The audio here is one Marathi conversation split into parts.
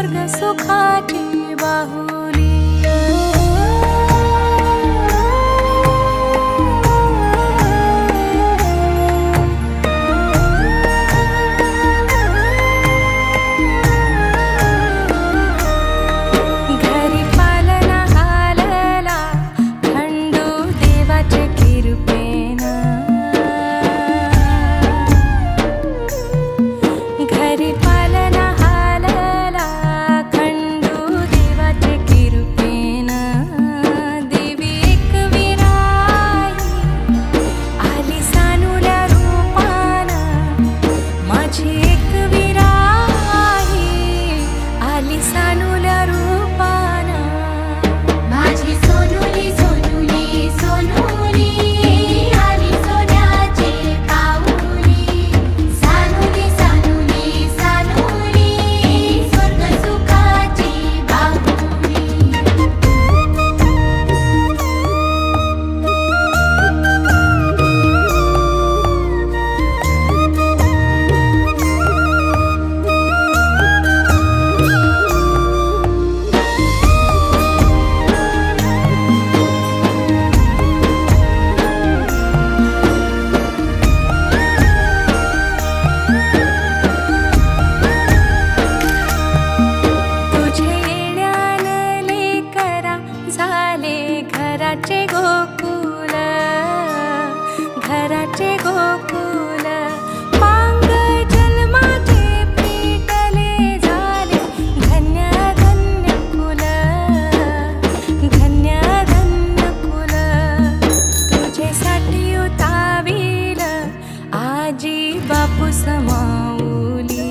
स्वर्ग सुखाची बाहुली। घरी पालना हालला खंडू देवाचे कृपेनं। घरी पालना हालला खंडू देवाचे कृपेनं। देवी एकविराई आली सानुल्या रूपानं। माझी एकविराई आली सानुल्या रूपानं। माझी सोनुली सोनुली सोनुली आली सोन्याची पाऊली। सानुली सानुली सानुली स्वर्ग सुखाची बाहुली। तुझे येण्यानं लेकरा झाले घराचे गोकुल। घराचे गोकुल पांग जन्माचे पेटले झाले धन्य धन्य कुल। धन्य धन्य कुल तुझेसाठी उताविल आजी बापू समाऊली।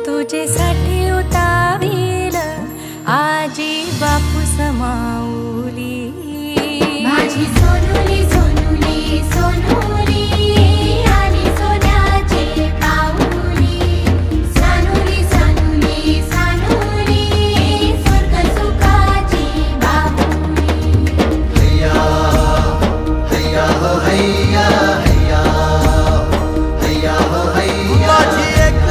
तुझेसाठी उताविल आजी बापू समाऊली। माझी सोनुली सोनुली सोनुली आली सोन्याची पाऊली। सानुली सानुली सानुली स्वर्ग सुखाची बाहुली। हैया हैया हो हैया हैया हैया हो हैया। माझी एक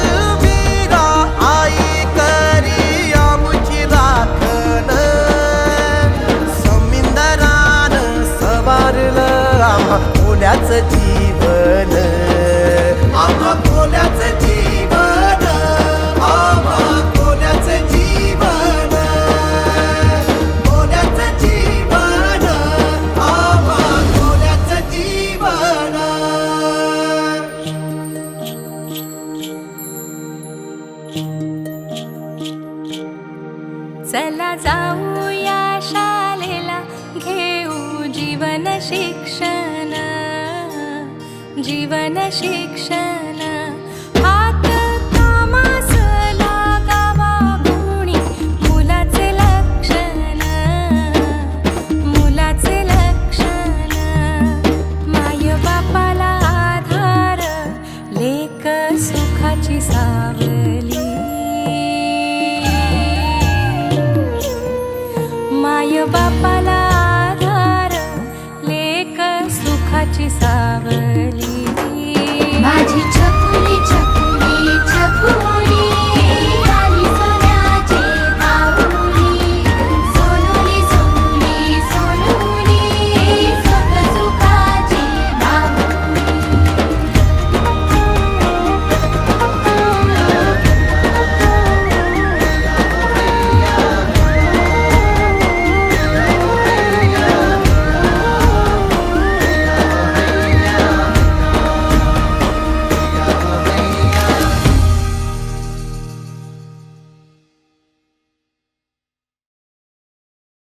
वीरा आई करी आमुची राखण। समिंदरान सवारलं आम्हा कोल्याचं जीवन। आम्हा कोल्याचं जीवन। आम्हा कोल्याचं जीवन। कोल्याचं जीवन। आम्हा कोल्याचं जीवन। चला जाऊया शाळेला घेऊ जीवन शिक्षण। जीवन शिक्षण हात कामास लागावा गुणी मुलाचे लक्षण। मुलाचे लक्षण माय बापाला आधार लेक सुखाची सावली। माय बापाला आधार लेक सुखाची सावली। माझी छकुली